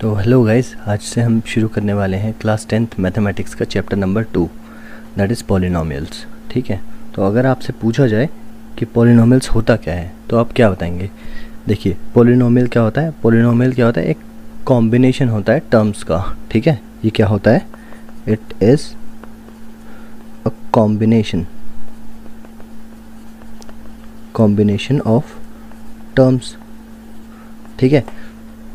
तो hello guys, आज से हम शुरू करने वाले हैं क्लास 10th मैथमेटिक्स का chapter number 2, that is polynomials. ठीक है, तो अगर आपसे पूछा जाए कि पॉलिनोमियल्स होता क्या है तो आप क्या बताएंगे? देखिए, पॉलिनोमियल क्या होता है? पॉलिनोमियल क्या होता है? एक कॉम्बिनेशन होता है टर्म्स का। ठीक है, ये क्या होता है? It is a combination of terms. ठीक है,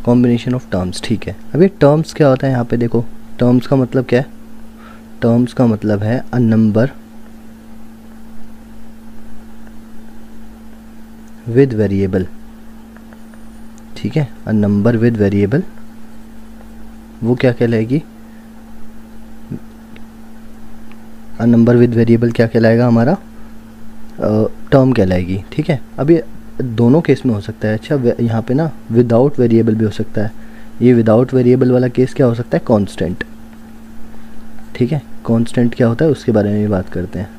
कॉम्बिनेशन ऑफ टर्म्स। ठीक है, अब ये टर्म्स क्या होता है? यहाँ पे देखो, टर्म्स का मतलब क्या है? टर्म्स का मतलब है अ नंबर विद वेरिएबल। ठीक है, अ नंबर विद वेरिएबल वो क्या कहलाएगी? अ नंबर विद वेरिएबल क्या कहलाएगा? हमारा टर्म कहलाएगी। ठीक है, अब ये दोनों केस में हो सकता है। अच्छा, यहाँ पे ना विदाउट वेरिएबल भी हो सकता है। ये विदाउट वेरिएबल वाला केस क्या हो सकता है? कांस्टेंट। ठीक है, कांस्टेंट क्या होता है उसके बारे में भी बात करते हैं।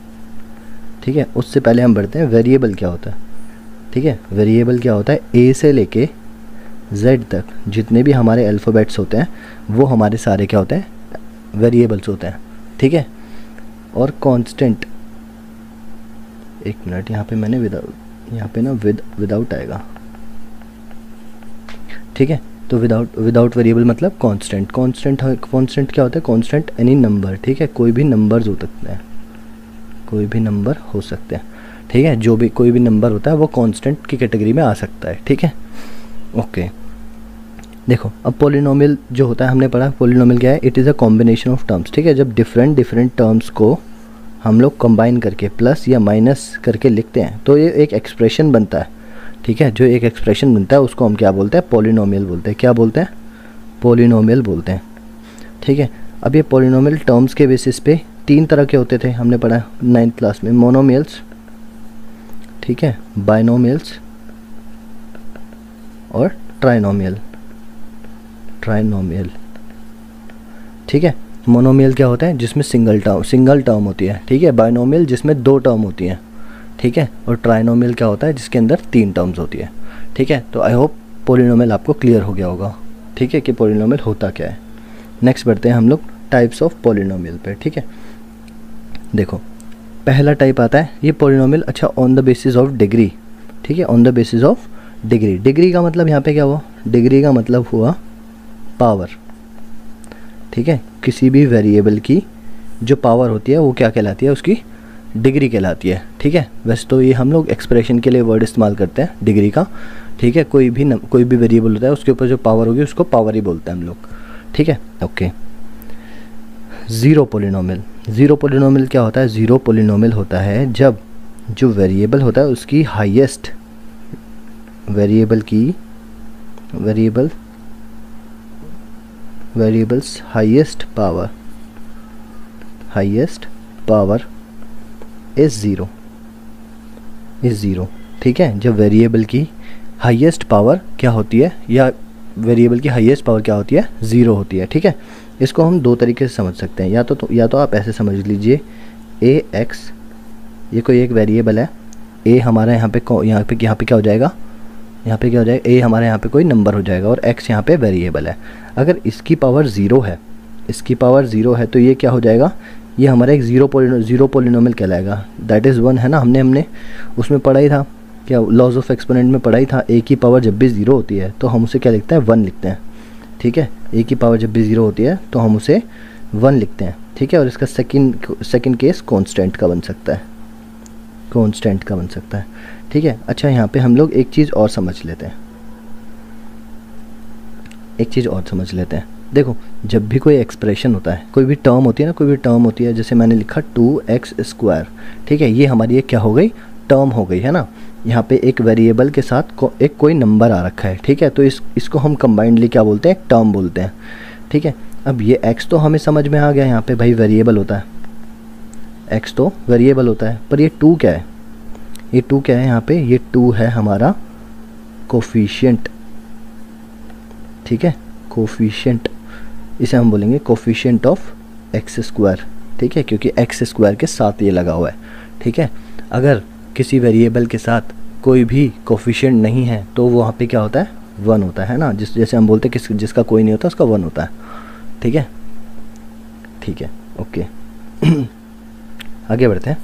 ठीक है, उससे पहले हम बढ़ते हैं वेरिएबल क्या होता है। ठीक है, वेरिएबल क्या होता है? ए से लेके जेड तक जितने भी हमारे अल्फ़ाबेट्स होते हैं वो हमारे सारे क्या होते हैं? वेरिएबल्स होते हैं। ठीक है, और कांस्टेंट, एक मिनट, यहाँ पे मैंने यहाँ पे ना विदाउट आएगा। ठीक है, तो विदाउट वेरिएबल मतलब कांस्टेंट। कांस्टेंट क्या होता है? Constant any number. ठीक है, कोई भी नंबर्स हो सकते हैं, कोई भी नंबर हो सकते हैं। ठीक है, जो भी कोई भी नंबर होता है वो कांस्टेंट की कैटेगरी में आ सकता है। ठीक है, ओके। देखो, अब पॉलिनोमियल जो होता है, हमने पढ़ा पॉलिनोमियल क्या है? It is a combination of terms. ठीक है, जब डिफरेंट टर्म्स को हम लोग कंबाइन करके प्लस या माइनस करके लिखते हैं तो ये एक एक्सप्रेशन बनता है। ठीक है, जो एक एक्सप्रेशन बनता है उसको हम क्या बोलते हैं? पॉलिनोमियल बोलते हैं। क्या बोलते हैं? पॉलिनोमियल बोलते हैं। ठीक है, अब ये पॉलिनोमियल टर्म्स के बेसिस पे तीन तरह के होते थे, हमने पढ़ा 9th क्लास में। मोनोमियल्स, ठीक है, बाइनोमियल्स और ट्राइनोमियल। ठीक है, मोनोमियल क्या होता है? जिसमें सिंगल टर्म होती है। ठीक है, बाइनोमियल जिसमें दो टर्म होती हैं। ठीक है, और ट्राइनोमियल क्या होता है? जिसके अंदर तीन टर्म्स होती है। ठीक है, तो आई होप पॉलिनोमियल आपको क्लियर हो गया होगा। ठीक है, कि पॉलिनोमियल होता क्या है। नेक्स्ट बढ़ते हैं हम लोग टाइप्स ऑफ पॉलिनोमियल पे। ठीक है, देखो, पहला टाइप आता है ये पॉलिनोमियल, अच्छा, on the basis of degree. ठीक है, on the basis of degree. Degree का मतलब यहाँ पे क्या हुआ? डिग्री का मतलब हुआ पावर। ठीक है, किसी भी वेरिएबल की जो पावर होती है वो क्या कहलाती है? उसकी डिग्री कहलाती है। ठीक है, वैसे तो ये हम लोग एक्सप्रेशन के लिए वर्ड इस्तेमाल करते हैं डिग्री का। ठीक है, कोई भी वेरिएबल होता है उसके ऊपर जो पावर होगी उसको पावर ही बोलते हैं हम लोग। ठीक है, ओके। ज़ीरो पॉलिनोमियल क्या होता है? ज़ीरो पॉलिनोमियल होता है जब जो वेरिएबल होता है उसकी highest variables highest power is zero. ठीक है, जब वेरिएबल की हाईएस्ट पावर क्या होती है, या वेरिएबल की हाईएस्ट पावर क्या होती है? ज़ीरो होती है। ठीक है, इसको हम दो तरीके से समझ सकते हैं। या तो आप ऐसे समझ लीजिए, ए एक्स, ये कोई एक वेरिएबल है। ए हमारा यहाँ पे क्या हो जाएगा? यहाँ पे क्या हो जाएगा? ए हमारे यहाँ पे कोई नंबर हो जाएगा और एक्स यहाँ पे वेरिएबल है। अगर इसकी पावर ज़ीरो है तो ये क्या हो जाएगा? ये हमारा एक ज़ीरो पॉलिनोमियल कहलाएगा। दैट इज़ वन, है ना। हमने उसमें पढ़ा ही था, क्या लॉज ऑफ एक्सपोनेंट में पढ़ा ही था। ए की पावर जब भी ज़ीरो होती है तो हम उसे क्या लिखते हैं? वन लिखते हैं। ठीक है, ए की पावर जब भी ज़ीरो होती है तो हम उसे वन लिखते हैं। ठीक है, और इसका सेकंड केस कांस्टेंट का बन सकता है। ठीक है, अच्छा, यहाँ पे हम लोग एक चीज़ और समझ लेते हैं। देखो, जब भी कोई एक्सप्रेशन होता है, कोई भी टर्म होती है, जैसे मैंने लिखा 2x²। ठीक है, ये हमारी एक क्या हो गई? टर्म हो गई, है ना। यहाँ पे एक वेरिएबल के साथ एक कोई नंबर आ रखा है। ठीक है, तो इसको हम कंबाइंडली क्या बोलते हैं? एक टर्म बोलते हैं। ठीक है, अब ये x तो हमें समझ में आ गया, यहाँ पे भाई वेरिएबल होता है, x तो वेरिएबल होता है। पर ये 2 क्या है? यहाँ पे ये 2 है हमारा कोफिशिएंट। ठीक है, कोफिशिएंट, इसे हम बोलेंगे कोफिशिएंट ऑफ x²। ठीक है, क्योंकि x² के साथ ये लगा हुआ है। ठीक है, अगर किसी वेरिएबल के साथ कोई भी कोफिशिएंट नहीं है तो वहाँ पे क्या होता है? 1 होता है ना, जैसे हम बोलते हैं जिसका कोई नहीं होता उसका 1 होता है। ठीक है, ठीक है, ओके। आगे बढ़ते हैं,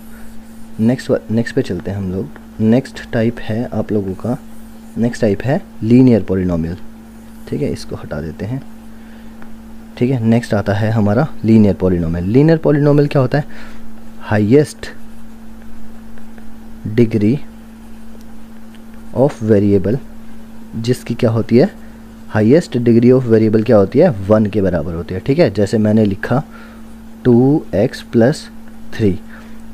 नेक्स्ट पे चलते हैं हम लोग। नेक्स्ट टाइप है आप लोगों का, नेक्स्ट टाइप है लीनियर पॉलिनोमियल। ठीक है, इसको हटा देते हैं। ठीक है, नेक्स्ट आता है हमारा लीनियर पॉलिनोमियल। लीनियर पॉलिनोमियल क्या होता है? हाईएस्ट डिग्री ऑफ वेरिएबल जिसकी क्या होती है, हाईएस्ट डिग्री ऑफ वेरिएबल क्या होती है, 1 के बराबर होती है। ठीक है, जैसे मैंने लिखा 2x + 3।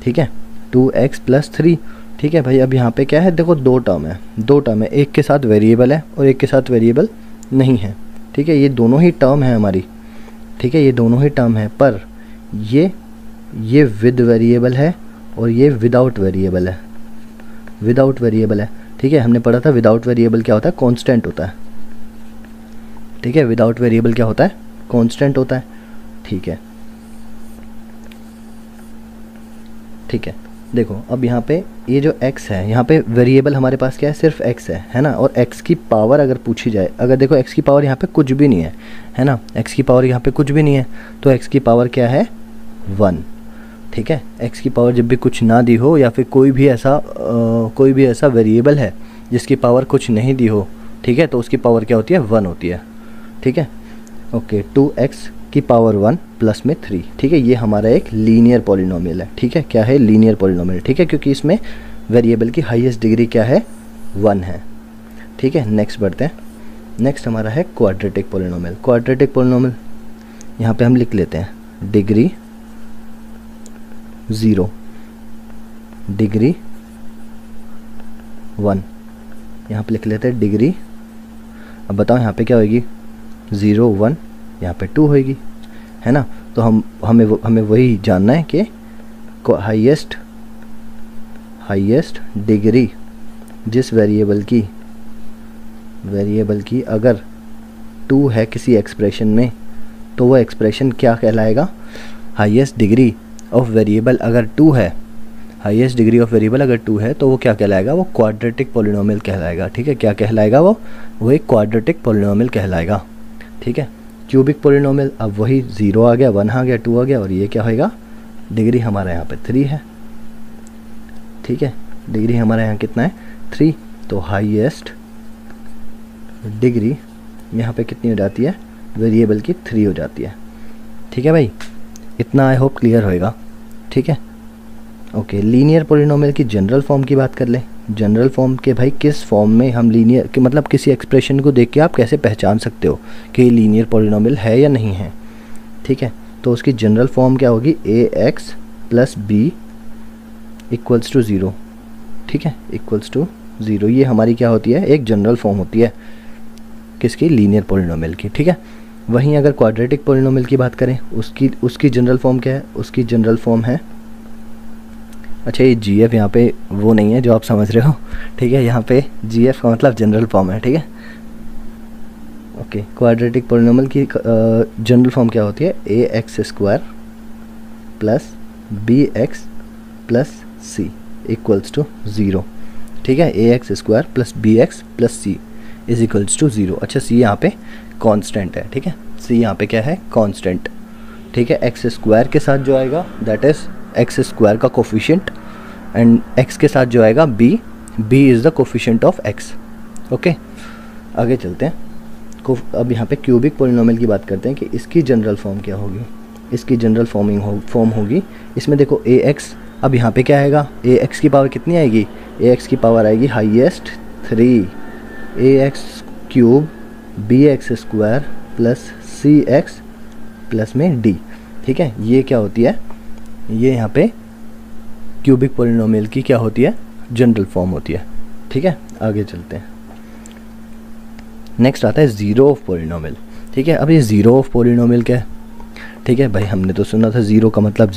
ठीक है, 2x + 3। ठीक है भाई, अब यहाँ पे क्या है, देखो दो टर्म है, एक के साथ वेरिएबल है और एक के साथ वेरिएबल नहीं है। ठीक है, ये दोनों ही टर्म है हमारी। ठीक है, ये दोनों ही टर्म है, पर ये विद वेरिएबल है और ये विदाउट वेरिएबल है, विदाउट वेरिएबल है। ठीक है, हमने पढ़ा था विदाउट वेरिएबल क्या होता है, कांस्टेंट होता है। ठीक है, विदाउट वेरिएबल क्या होता है, कांस्टेंट होता है। ठीक है, ठीक है, देखो अब यहाँ पे ये जो x है, यहाँ पे वेरिएबल हमारे पास क्या है, सिर्फ x है ना। और x की पावर अगर पूछी जाए, अगर देखो x की पावर यहाँ पे कुछ भी नहीं है ना, x की पावर यहाँ पे कुछ भी नहीं है, तो x की पावर क्या है, 1। ठीक है, x की पावर जब भी कुछ ना दी हो या फिर कोई भी ऐसा वेरिएबल है जिसकी पावर कुछ नहीं दी हो, ठीक है, तो उसकी पावर क्या होती है, 1 होती है। ठीक है, ओके, 2x की पावर 1 प्लस में 3। ठीक है, ये हमारा एक लीनियर पॉलिनोमियल है। ठीक है, क्या है, लीनियर पॉलिनोमियल। ठीक है, क्योंकि इसमें वेरिएबल की हाईएस्ट डिग्री क्या है, 1 है। ठीक है, नेक्स्ट बढ़ते हैं। नेक्स्ट हमारा है क्वाड्रेटिक पॉलिनोमियल। क्वाड्रेटिक पॉलिनोमियल यहाँ पे हम लिख लेते हैं डिग्री 0, डिग्री 1, यहाँ पे लिख लेते हैं डिग्री। अब बताओ यहाँ पे क्या होगी, 0 1, यहाँ पे 2 होगी, है ना। तो हमें वही जानना है कि हाईएस्ट डिग्री जिस वेरिएबल की अगर 2 है किसी एक्सप्रेशन में, तो वो एक्सप्रेशन क्या कहलाएगा, हाईएस्ट डिग्री ऑफ वेरिएबल अगर 2 है, हाईएस्ट डिग्री ऑफ वेरिएबल अगर 2 है तो वो क्या कहलाएगा, वो क्वाड्रेटिक पॉलिनोमियल कहलाएगा। ठीक है, क्या कहलाएगा, वो एक क्वाड्रेटिक पॉलिनोमियल कहलाएगा। ठीक है, क्यूबिक पॉलिनोमियल, अब वही 0 आ गया, 1 आ गया, 2 आ गया, और ये क्या होएगा, डिग्री हमारा यहाँ पे 3 है। ठीक है, डिग्री हमारा यहाँ कितना है, 3। तो हाईएस्ट डिग्री यहाँ पे कितनी हो जाती है, वेरिएबल की 3 हो जाती है। ठीक है भाई, इतना आई होप क्लियर होएगा। ठीक है, ओके। लीनियर पॉलिनोमियल की जनरल फॉर्म की बात कर लें। जनरल फॉर्म के भाई किस फॉर्म में हम लीनियर के मतलब किसी एक्सप्रेशन को देख के आप कैसे पहचान सकते हो कि ये लीनियर पॉलिनोमियल है या नहीं है। ठीक है, तो उसकी जनरल फॉर्म क्या होगी, ax + b = 0। ठीक है, = 0, ये हमारी क्या होती है, एक जनरल फॉर्म होती है किसकी, लीनियर पॉलिनोमियल की। ठीक है, वहीं अगर क्वाड्रेटिक पॉलिनोमियल की बात करें, उसकी जनरल फॉर्म क्या है, उसकी जनरल फॉर्म है, अच्छा ये GF यहाँ पे वो नहीं है जो आप समझ रहे हो। ठीक है, यहाँ पे GF का मतलब जनरल फॉर्म है। ठीक है, ओके। क्वाड्रेटिक पॉलिनोमियल की जनरल फॉर्म क्या होती है, ax² + bx + c = 0। ठीक है, ax² + bx + c = 0। अच्छा, c यहाँ पे कांस्टेंट है। ठीक है, c यहाँ पे क्या है, कांस्टेंट। ठीक है, x² के साथ जो आएगा दैट इज़ x² का कोफिशिएंट, एंड x के साथ जो आएगा b is the coefficient of x। Okay, आगे चलते हैं। अब यहाँ पे क्यूबिक पॉलिनोमियल की बात करते हैं कि इसकी जनरल फॉर्म क्या होगी। इसकी जनरल फॉर्म होगी, इसमें देखो ax, अब यहाँ पे क्या आएगा, ax की पावर कितनी आएगी, ax की पावर आएगी highest 3, ax³ bx² + cx plus में d। ठीक है, ये क्या होती है, ये यहाँ पे क्यूबिक पॉलिनोमियल की क्या होती है, जनरल फॉर्म होती है। ठीक है, आगे चलते हैं। नेक्स्ट आता है ज़ीरो ऑफ पॉलिनोमियल। ठीक है, अब ये ज़ीरो ऑफ पॉलिनोमियल क्या है। ठीक है भाई, हमने तो सुना था ज़ीरो का मतलब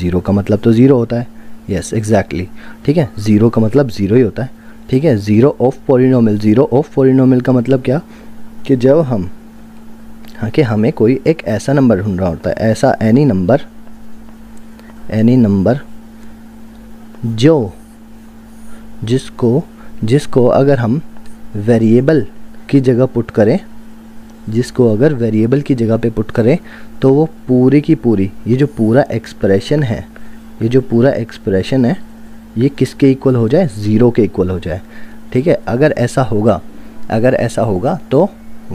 तो ज़ीरो होता है। Yes exactly. ठीक है, ज़ीरो का मतलब ज़ीरो ही होता है। ठीक है, ज़ीरो ऑफ पॉलिनोमियल का मतलब क्या, कि जब हम कि हमें कोई एक ऐसा नंबर ढूंढना होता है, ऐसा एनी नंबर जिसको अगर हम वेरिएबल उसकी जगह पुट करें, जिसको अगर वेरिएबल की जगह पे पुट करें तो वो पूरी की पूरी ये जो पूरा एक्सप्रेशन है, ये जो पूरा एक्सप्रेशन है ये किसके इक्वल हो जाए, ज़ीरो के इक्वल हो जाए। ठीक है, अगर ऐसा होगा तो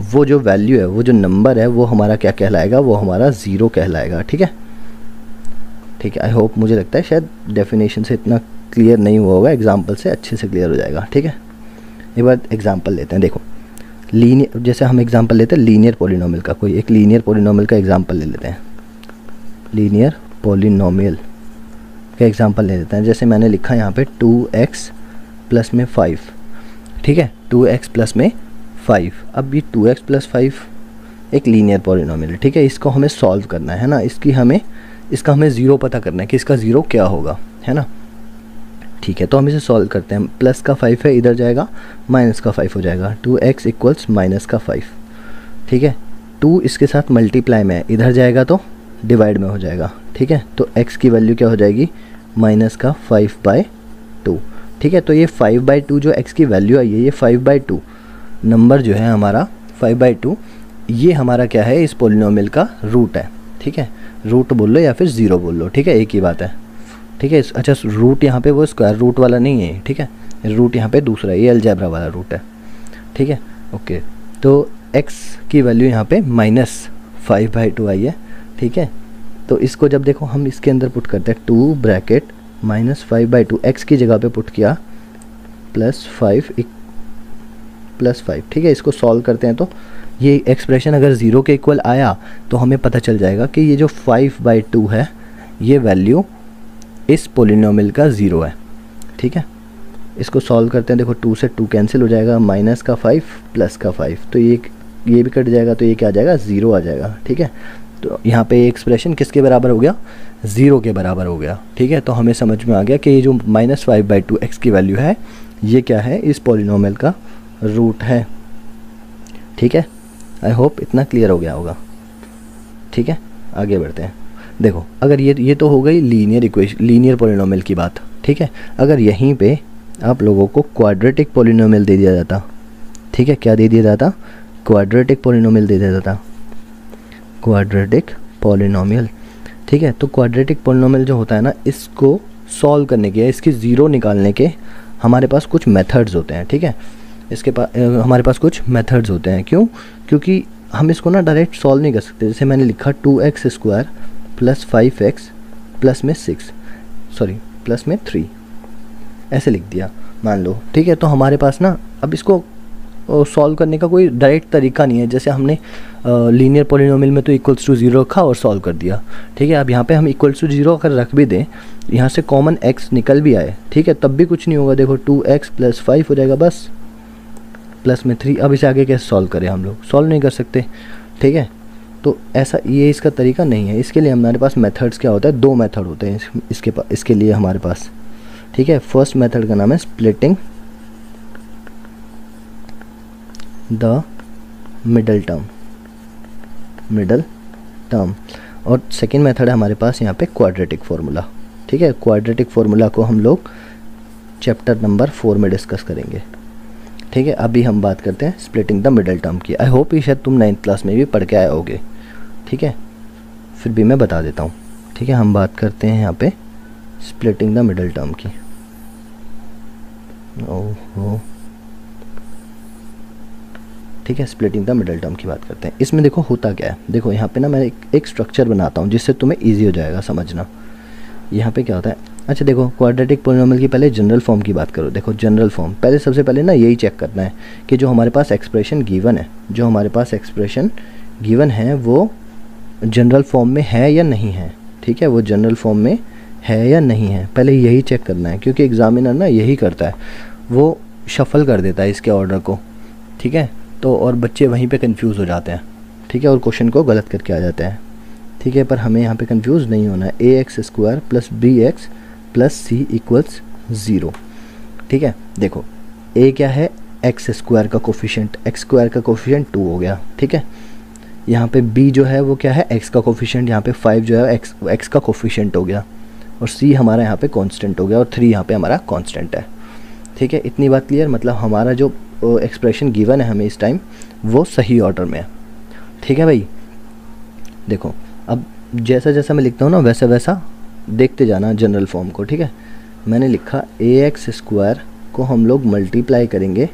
वो जो वैल्यू है, वो जो नंबर है, वो हमारा क्या कहलाएगा, वो हमारा ज़ीरो कहलाएगा। ठीक है, आई होप, मुझे लगता है शायद डेफिनेशन से इतना क्लियर नहीं हुआ होगा, एग्जाम्पल से अच्छे से क्लियर हो जाएगा। ठीक है, एक बार एग्जाम्पल लेते हैं। देखो लीनियर, जैसे हम एग्जाम्पल लेते हैं लीनियर पॉलिनोमियल का, कोई एक लीनियर पॉलिनोमियल का एग्जाम्पल ले लेते हैं। लीनियर पॉलिनोमियल का एग्जाम्पल ले लेते हैं। जैसे मैंने लिखा यहाँ पे 2x प्लस में 5। ठीक है, 2x प्लस में 5। अब ये 2x प्लस 5 एक लीनियर पॉलिनोमियल है। ठीक है, इसको हमें सॉल्व करना है ना, इसका हमें ज़ीरो पता करना है कि इसका ज़ीरो क्या होगा, है ना। ठीक है, तो हम इसे सॉल्व करते हैं। प्लस का 5 है, इधर जाएगा, माइनस का 5 हो जाएगा। 2x इक्वल्स माइनस का 5। ठीक है, 2 इसके साथ मल्टीप्लाई में है, इधर जाएगा तो डिवाइड में हो जाएगा। ठीक है, तो x की वैल्यू क्या हो जाएगी, माइनस का 5/2। ठीक है, तो ये 5/2 जो x की वैल्यू आई है, ये 5/2 नंबर जो है हमारा 5/2, ये हमारा क्या है, इस पॉलिनोमियल का रूट है। ठीक है, रूट बोल लो या फिर ज़ीरो बोल लो, ठीक है, एक ही बात है। ठीक है, अच्छा रूट यहाँ पे वो स्क्वायर रूट वाला नहीं है। ठीक है, रूट यहाँ पे दूसरा है, ये अलजेब्रा वाला रूट है। ठीक है, ओके, तो x की वैल्यू यहाँ पे -5/2 आई है। ठीक है, तो इसको जब देखो हम इसके अंदर पुट करते हैं, 2 ब्रैकेट -5/2 x की जगह पे पुट किया, +5 +5। ठीक है, इसको सॉल्व करते हैं तो ये एक्सप्रेशन अगर ज़ीरो के इक्वल आया तो हमें पता चल जाएगा कि ये जो 5/2 है, ये वैल्यू इस पॉलिनोमियल का ज़ीरो है। ठीक है, इसको सॉल्व करते हैं। देखो 2 से 2 कैंसिल हो जाएगा, माइनस का 5 प्लस का 5, तो ये भी कट जाएगा, तो ये क्या आ जाएगा, ज़ीरो आ जाएगा। ठीक है, तो यहाँ पे ये एक्सप्रेशन किसके बराबर हो गया, ज़ीरो के बराबर हो गया। ठीक है, तो हमें समझ में आ गया कि ये जो -5/2 x की वैल्यू है, ये क्या है, इस पॉलिनोमियल का रूट है। ठीक है, आई होप इतना क्लियर हो गया होगा। ठीक है, आगे बढ़ते हैं। देखो अगर ये तो हो गई लीनियर पॉलिनोमियल की बात। ठीक है, अगर यहीं पे आप लोगों को क्वाड्रेटिक पॉलिनोमियल दे दिया जाता, ठीक है, क्या दे दिया जाता, क्वाड्रेटिक पॉलिनोमियल दे दिया जाता, क्वाड्रेटिक पॉलिनोमियल। ठीक है, तो क्वाड्रेटिक पॉलिनोमियल जो होता है ना, इसको सॉल्व करने के, इसकी ज़ीरो निकालने के हमारे पास कुछ मेथड्स होते हैं। ठीक है, हमारे पास कुछ मेथड्स होते हैं। क्यों, क्योंकि हम इसको ना डायरेक्ट सॉल्व नहीं कर सकते। जैसे मैंने लिखा 2x² + 5x प्लस में 3 ऐसे लिख दिया, मान लो। ठीक है, तो हमारे पास ना अब इसको सॉल्व करने का कोई डायरेक्ट तरीका नहीं है। जैसे हमने लीनियर पॉलिनोमियल में तो =0 रखा और सॉल्व कर दिया। ठीक है, अब यहाँ पे हम =0 अगर रख भी दें, यहाँ से कॉमन x निकल भी आए, ठीक है, तब भी कुछ नहीं होगा। देखो 2x + 5 हो जाएगा बस, प्लस में 3। अब इसे आगे कैसे सॉल्व करें, हम लोग सॉल्व नहीं कर सकते। ठीक है, तो ऐसा ये इसका तरीका नहीं है। इसके लिए हमारे पास मेथड्स क्या होता है, 2 मेथड होते हैं इसके लिए हमारे पास। ठीक है, फर्स्ट मेथड का नाम है स्प्लिटिंग द मिडल टर्म, और सेकेंड मेथड है हमारे पास यहाँ पे क्वाड्रेटिक फार्मूला। ठीक है, क्वाड्रेटिक फार्मूला को हम लोग चैप्टर नंबर 4 में डिस्कस करेंगे। ठीक है, अभी हम बात करते हैं स्प्लिटिंग द मिडल टर्म की। आई होप ये शायद तुम 9th क्लास में भी पढ़ के आए होगे। ठीक है, फिर भी मैं बता देता हूँ। ठीक है, हम बात करते हैं यहाँ पे स्प्लिटिंग द मिडल टर्म की। ओहो, ठीक है, स्प्लिटिंग द मिडल टर्म की बात करते हैं। इसमें देखो होता क्या है, देखो यहाँ पे ना मैं एक स्ट्रक्चर बनाता हूँ जिससे तुम्हें ईजी हो जाएगा समझना। यहाँ पे क्या होता है, अच्छा देखो क्वाड्रेटिक पॉलिनोमियल की पहले जनरल फॉर्म की बात करो। देखो जनरल फॉर्म पहले, सबसे पहले ना यही चेक करना है कि जो हमारे पास एक्सप्रेशन गिवन है, वो जनरल फॉर्म में है या नहीं है। ठीक है, वो जनरल फॉर्म में है या नहीं है, पहले यही चेक करना है, क्योंकि एग्जामिनर ना यही करता है, वो शफल कर देता है इसके ऑर्डर को। ठीक है, तो और बच्चे वहीं पे कंफ्यूज हो जाते हैं। ठीक है, और क्वेश्चन को गलत करके आ जाते हैं। ठीक है, पर हमें यहाँ पे कंफ्यूज नहीं होना है। ax² + bx + c = 0। ठीक है, देखो a क्या है, x² का कोफिशिएंट, x² का कोफिशिएंट 2 हो गया। ठीक है, यहाँ पे b जो है वो क्या है, x का कोफिशिएंट, यहाँ पे 5 जो है x का कोफिशिएंट हो गया, और c हमारा यहाँ पे कांस्टेंट हो गया, और 3 यहाँ पे हमारा कांस्टेंट है। ठीक है, इतनी बात क्लियर, मतलब हमारा जो जो एक्सप्रेशन गिवन है हमें इस टाइम वो सही ऑर्डर में है। ठीक है भाई, देखो अब जैसा जैसा मैं लिखता हूँ ना वैसा वैसा देखते जाना जनरल फॉर्म को। ठीक है, मैंने लिखा ax² को हम लोग मल्टीप्लाई करेंगे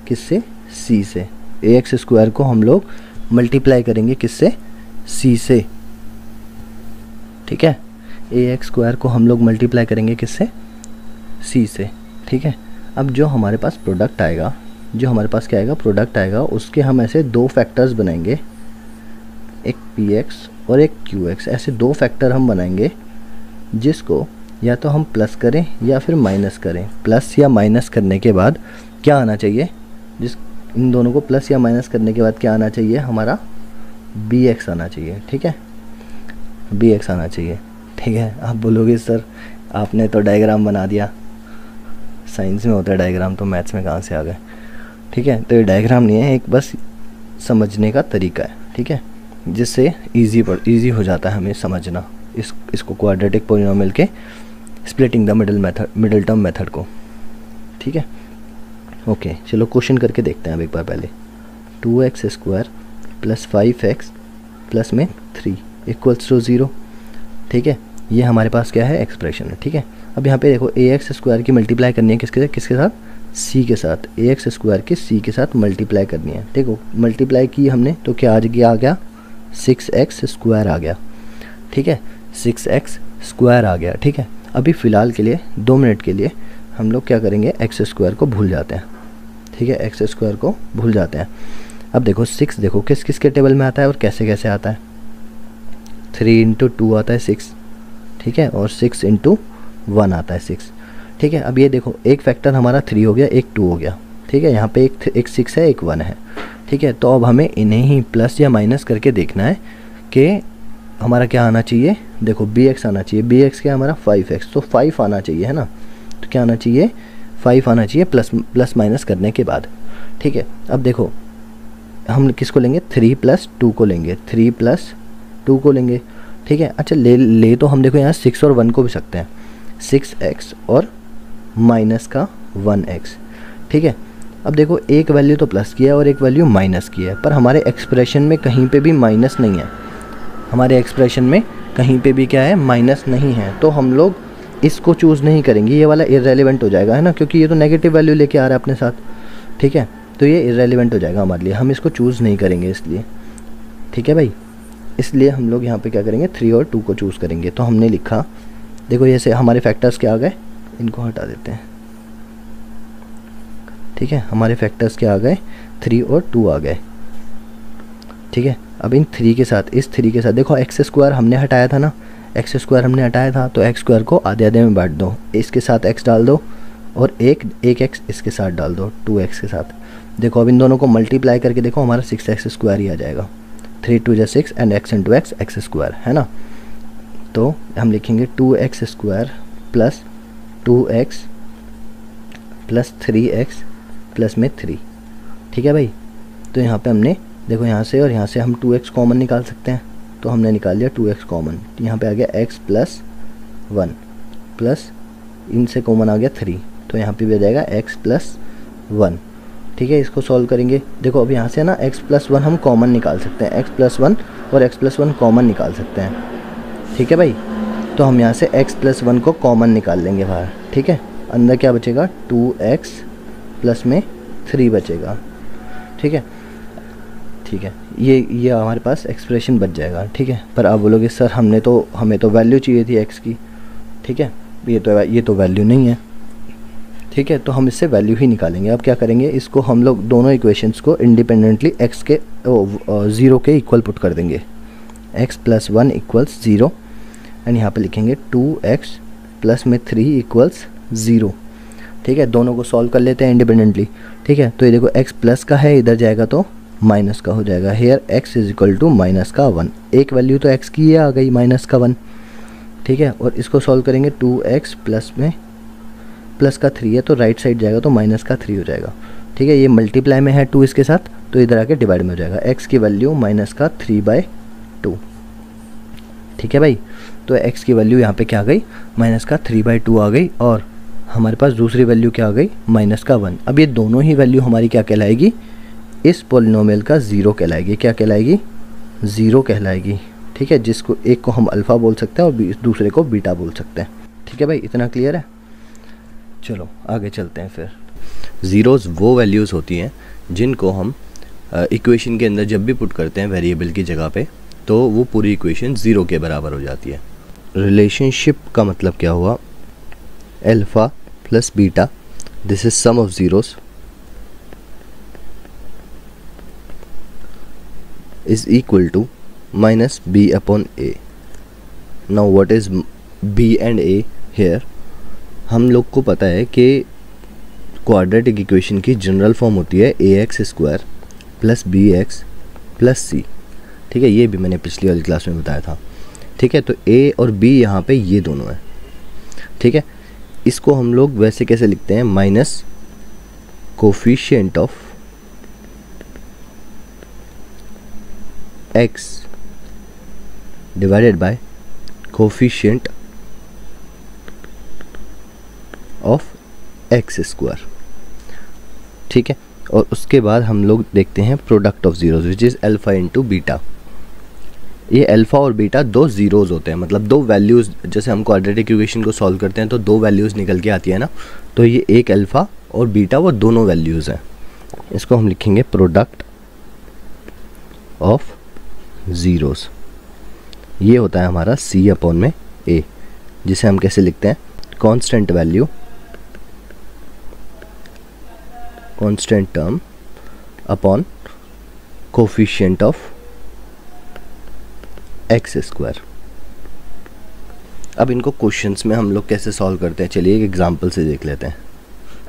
किससे, c से। ax² को हम लोग मल्टीप्लाई करेंगे किससे, c से। ठीक है, ax² को हम लोग मल्टीप्लाई करेंगे किससे, c से। ठीक है, अब जो हमारे पास प्रोडक्ट आएगा, जो हमारे पास क्या आएगा, प्रोडक्ट आएगा, उसके हम ऐसे दो फैक्टर्स बनाएंगे, एक px और एक qx। ऐसे दो फैक्टर हम बनाएंगे जिसको या तो हम प्लस करें या फिर माइनस करें। प्लस या माइनस करने के बाद क्या आना चाहिए, इन दोनों को प्लस या माइनस करने के बाद क्या आना चाहिए, हमारा bx आना चाहिए। ठीक है, bx आना चाहिए। ठीक है, आप बोलोगे सर आपने तो डायग्राम बना दिया, साइंस में होता है डायग्राम, तो मैथ्स में कहाँ से आ गए। ठीक है, तो ये डायग्राम नहीं है, एक बस समझने का तरीका है। ठीक है, जिससे इजी हो जाता है हमें समझना इसको क्वाड्रेटिक पोलिनोमियल के splitting the middle term method को। ठीक है, ओके, चलो क्वेश्चन करके देखते हैं अब एक बार पहले। 2x² + 5x प्लस में 3 = 0। ठीक है, ये हमारे पास क्या है, एक्सप्रेशन है। ठीक है, अब यहाँ पे देखो ax² की मल्टीप्लाई करनी है किसके साथ, c के साथ। ax² की c के साथ मल्टीप्लाई करनी है। ठीक है, मल्टीप्लाई की हमने तो क्या आ गया 6x² आ गया। ठीक है, 6x² आ गया। ठीक है, अभी फ़िलहाल के लिए 2 मिनट के लिए हम लोग क्या करेंगे, x² को भूल जाते हैं। ठीक है, x² को भूल जाते हैं। अब देखो 6 देखो किस किस के टेबल में आता है और कैसे कैसे आता है। 3 × 2 आता है 6। ठीक है, और 6 × 1 आता है 6। ठीक है, अब ये देखो एक फैक्टर हमारा 3 हो गया, एक 2 हो गया। ठीक है, यहाँ पे एक 6 है, एक 1 है। ठीक है, तो अब हमें इन्हें ही प्लस या माइनस करके देखना है कि हमारा क्या आना चाहिए, देखो bx आना चाहिए। bx क्या हमारा 5x, तो 5 आना चाहिए, है ना। तो क्या आना चाहिए, 5 आना चाहिए प्लस माइनस करने के बाद। ठीक है, अब देखो हम किसको लेंगे, 3 + 2 को लेंगे, 3 + 2 को लेंगे। ठीक है, अच्छा ले तो हम देखो यहाँ 6 और 1 को भी सकते हैं, 6x और माइनस का 1x। ठीक है, अब देखो एक वैल्यू तो प्लस की है और एक वैल्यू माइनस की है, पर हमारे एक्सप्रेशन में कहीं पे भी माइनस नहीं है। हमारे एक्सप्रेशन में कहीं पे भी क्या है, माइनस नहीं है। तो हम लोग इसको चूज़ नहीं करेंगे, ये वाला इररेलेवेंट हो जाएगा, है ना, क्योंकि ये तो नेगेटिव वैल्यू लेके आ रहा है अपने साथ। ठीक है, तो ये इररेलेवेंट हो जाएगा हमारे लिए, हम इसको चूज़ नहीं करेंगे इसलिए। ठीक है भाई, इसलिए हम लोग यहाँ पे क्या करेंगे, 3 और 2 को चूज़ करेंगे। तो हमने लिखा, देखो ये से हमारे फैक्टर्स क्या आ गए, इनको हटा देते हैं। ठीक है, हमारे फैक्टर्स क्या आ गए, 3 और 2 आ गए। ठीक है, अब इन 3 के साथ, इस 3 के साथ देखो x² हमने हटाया था ना, x² हमने हटाया था, तो x² को आधे आधे में बांट दो, इसके साथ x डाल दो और एक x इसके साथ डाल दो, 2x के साथ। देखो अब इन दोनों को मल्टीप्लाई करके देखो, हमारा 6x² ही आ जाएगा। 3 × 2 = 6 एंड x × x x², है ना। तो हम लिखेंगे 2x² + 2x + 3x प्लस में 3। ठीक है भाई, तो यहाँ पे हमने देखो यहाँ से और यहाँ से हम 2x कॉमन निकाल सकते हैं, तो हमने निकाल लिया 2x कॉमन। यहाँ पे आ गया x + 1 प्लस इनसे कॉमन आ गया 3, तो यहाँ पे भी आ जाएगा x + 1। ठीक है, इसको सॉल्व करेंगे। देखो अब यहाँ से ना x + 1 हम कॉमन निकाल सकते हैं, x + 1 और x + 1 कॉमन निकाल सकते हैं। ठीक है भाई, तो हम यहाँ से x + 1 को कॉमन निकाल लेंगे बाहर। ठीक है, अंदर क्या बचेगा, 2x प्लस में 3 बचेगा। ठीक है, ठीक है, ये हमारे पास एक्सप्रेशन बच जाएगा। ठीक है, पर आप बोलोगे सर हमें तो वैल्यू चाहिए थी x की। ठीक है, ये तो वैल्यू नहीं है। ठीक है, तो हम इससे वैल्यू ही निकालेंगे। अब क्या करेंगे, इसको हम लोग दोनों इक्वेशंस को इंडिपेंडेंटली x के 0 के इक्वल पुट कर देंगे। x + 1 = 0 एंड यहाँ पे लिखेंगे 2x प्लस में 3 = 0। ठीक है, दोनों को सॉल्व कर लेते हैं इंडिपेंडेंटली। ठीक है, तो ये देखो x प्लस का है, इधर जाएगा तो माइनस का हो जाएगा। हेयर x = -1, एक वैल्यू तो x की आ गई -1। ठीक है, और इसको सॉल्व करेंगे, 2x प्लस में प्लस का 3 है तो राइट साइड जाएगा तो -3 हो जाएगा। ठीक है, ये मल्टीप्लाई में है 2 इसके साथ, तो इधर आके डिवाइड में हो जाएगा। x की वैल्यू -3/2। ठीक है भाई, तो x की वैल्यू यहाँ पे क्या आ गई, -3/2 आ गई। और हमारे पास दूसरी वैल्यू क्या आ गई, माइनस का 1। अब ये दोनों ही वैल्यू हमारी क्या कहलाएगी, इस पॉलिनोमियल का ज़ीरो कहलाएगी। क्या कहलाएगी, ज़ीरो कहलाएगी। ठीक है, जिसको एक को हम अल्फ़ा बोल सकते हैं और दूसरे को बीटा बोल सकते हैं। ठीक है भाई, इतना क्लियर है। चलो आगे चलते हैं फिर। ज़ीरोज़ वो वैल्यूज़ होती हैं जिनको हम इक्वेशन के अंदर जब भी पुट करते हैं वेरिएबल की जगह पे, तो वो पूरी इक्वेशन ज़ीरो के बराबर हो जाती है। रिलेशनशिप का मतलब क्या हुआ, alpha plus beta, this is sum of zeros is equal to minus b upon a. Now what is b and a here? हम लोग को पता है कि क्वाड्रेटिक इक्वेशन की जनरल फॉर्म होती है ax square plus B X plus C. ठीक है, ये भी मैंने पिछली वाली क्लास में बताया था। ठीक है, तो a और b यहाँ पे ये दोनों हैं। ठीक है, इसको हम लोग वैसे कैसे लिखते हैं, minus coefficient of x divided by coefficient of x square. ठीक है, और उसके बाद हम लोग देखते हैं product of zeros which is alpha into beta. ये अल्फ़ा और बीटा दो ज़ीरोज़ होते हैं, मतलब दो वैल्यूज़। जैसे हम क्वाड्रेटिक इक्वेशन को सॉल्व करते हैं तो दो वैल्यूज़ निकल के आती है ना, तो ये एक अल्फ़ा और बीटा वो दोनों वैल्यूज़ हैं। इसको हम लिखेंगे प्रोडक्ट ऑफ ज़ीरोज़। ये होता है हमारा c अपॉन में a, जिसे हम कैसे लिखते हैं, constant value, constant term upon coefficient of x square. अब इनको क्वेश्चंस में हम लोग कैसे सॉल्व करते हैं, चलिए एक एग्जांपल से देख लेते हैं।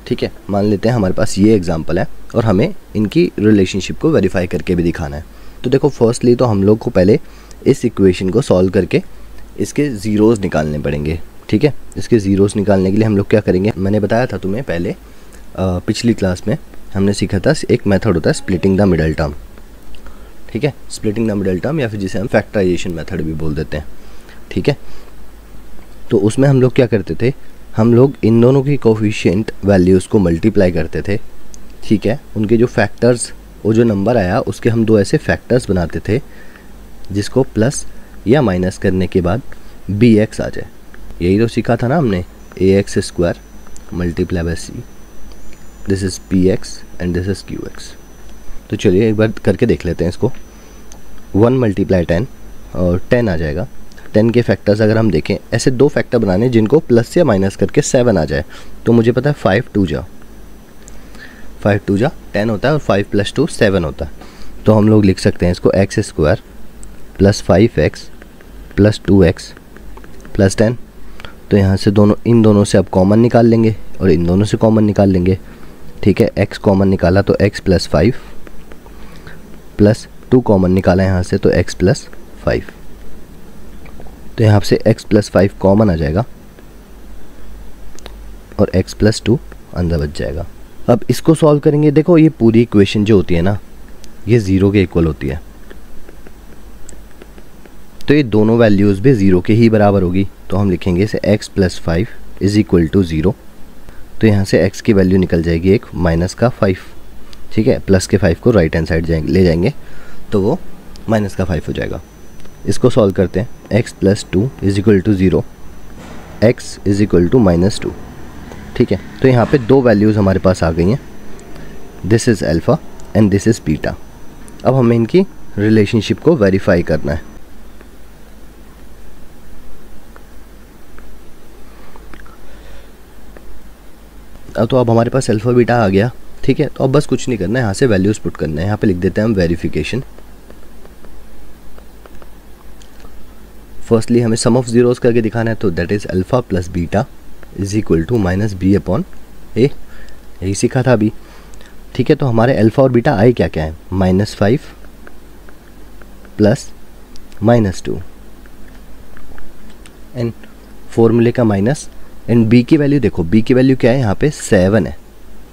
ठीक है, मान लेते हैं हमारे पास ये एग्जांपल है और हमें इनकी रिलेशनशिप को वेरीफाई करके भी दिखाना है। तो देखो, फर्स्टली तो हम लोग को पहले इस इक्वेशन को सॉल्व करके इसके ज़ीरोज़ निकालने पड़ेंगे। ठीक है, इसके ज़ीरोज़ निकालने के लिए हम लोग क्या करेंगे, मैंने बताया था तुम्हें पहले पिछली क्लास में हमने सीखा था, एक मेथड होता है स्प्लिटिंग द मिडल टर्म। ठीक है, स्प्लिटिंग द मिडल टर्म या फिर जिसे हम फैक्टराइजेशन मेथड भी बोल देते हैं। ठीक है, तो उसमें हम लोग क्या करते थे, हम लोग इन दोनों की कोफिशिएंट वैल्यूज़ को मल्टीप्लाई करते थे। ठीक है, उनके जो फैक्टर्स, वो जो नंबर आया उसके हम दो ऐसे फैक्टर्स बनाते थे जिसको प्लस या माइनस करने के बाद बी एक्स आ जाए। यही तो सीखा था ना हमने, A X square multiply by C, this is P X and this is Q X. तो चलिए एक बार करके देख लेते हैं इसको। 1 मल्टीप्लाई 10 और 10 आ जाएगा। 10 के फैक्टर्स अगर हम देखें, ऐसे दो फैक्टर बनाने जिनको प्लस या माइनस करके 7 आ जाए। तो मुझे पता है 5 2 जा 10 होता है और 5 + 2 7 होता है। तो हम लोग लिख सकते हैं इसको x square plus 5x plus 2x plus 10। तो यहाँ से इन दोनों से अब कॉमन निकाल लेंगे और इन दोनों से कॉमन निकाल लेंगे। ठीक है, x कॉमन निकाला तो x + 5 प्लस 2 कॉमन निकाला यहाँ से तो x + 5। तो यहाँ से x + 5 कॉमन आ जाएगा और x + 2 अंदर बच जाएगा। अब इसको सॉल्व करेंगे। देखो, ये पूरी इक्वेशन जो होती है ना, ये ज़ीरो के इक्वल होती है, तो ये दोनों वैल्यूज़ भी ज़ीरो के ही बराबर होगी। तो हम लिखेंगे इसे x + 5 = 0। तो यहाँ से x की वैल्यू निकल जाएगी एक माइनस का 5। ठीक है, प्लस के 5 को राइट हैंड साइड ले जाएंगे तो वो माइनस का 5 हो जाएगा। इसको सॉल्व करते हैं, x + 2 = 0, x = -2। ठीक है, तो यहाँ पे दो वैल्यूज़ हमारे पास आ गई हैं, this is alpha and this is beta. अब हमें इनकी रिलेशनशिप को वेरीफाई करना है। तो अब हमारे पास अल्फ़ा बीटा आ गया। ठीक है, तो अब बस कुछ नहीं करना है, यहाँ से वैल्यूज़ पुट करना है। यहाँ पे लिख देते हैं हम वेरिफिकेशन। फर्स्टली हमें सम ऑफ ज़ीरोज़ करके दिखाना है, तो that is alpha plus beta = -b upon a। यही सीखा था अभी। ठीक है, तो हमारे अल्फ़ा और बीटा आए क्या क्या है, -5 प्लस -2 एंड फॉर्मूले का माइनस एंड b की वैल्यू देखो, b की वैल्यू क्या है यहाँ पे 7 है।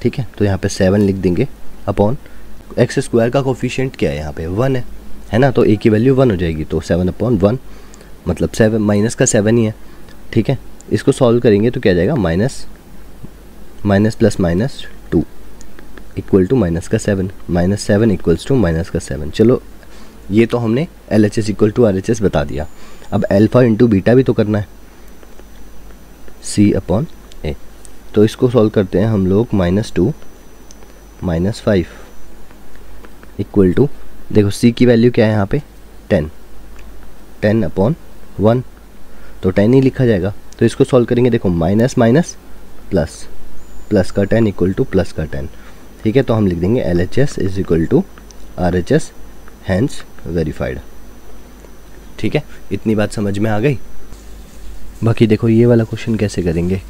ठीक है, तो यहाँ पे 7 लिख देंगे अपॉन एक्स स्क्वायर का कोफिशिएंट क्या है यहाँ पे 1 है ना, तो a की वैल्यू 1 हो जाएगी। तो 7/1 मतलब 7 माइनस का 7 ही है। ठीक है, इसको सॉल्व करेंगे तो क्या जाएगा, minus plus minus 2 equal to minus का 7, -7 इक्वल्स टू माइनस का 7। चलो ये तो हमने LHS इक्वल टू RHS बता दिया। अब अल्फ़ा इंटू बीटा भी तो करना है, C/A। तो इसको सॉल्व करते हैं हम लोग। -2 -5 इक्वल टू, देखो C की वैल्यू क्या है यहाँ पे 10/1, तो 10 ही लिखा जाएगा। तो इसको सॉल्व करेंगे, देखो माइनस माइनस प्लस, प्लस का 10 इक्वल टू प्लस का 10। ठीक है, तो हम लिख देंगे LHS is equal to RHS, hence verified. ठीक है, इतनी बात समझ में आ गई। बाकी देखो ये वाला क्वेश्चन कैसे करेंगे।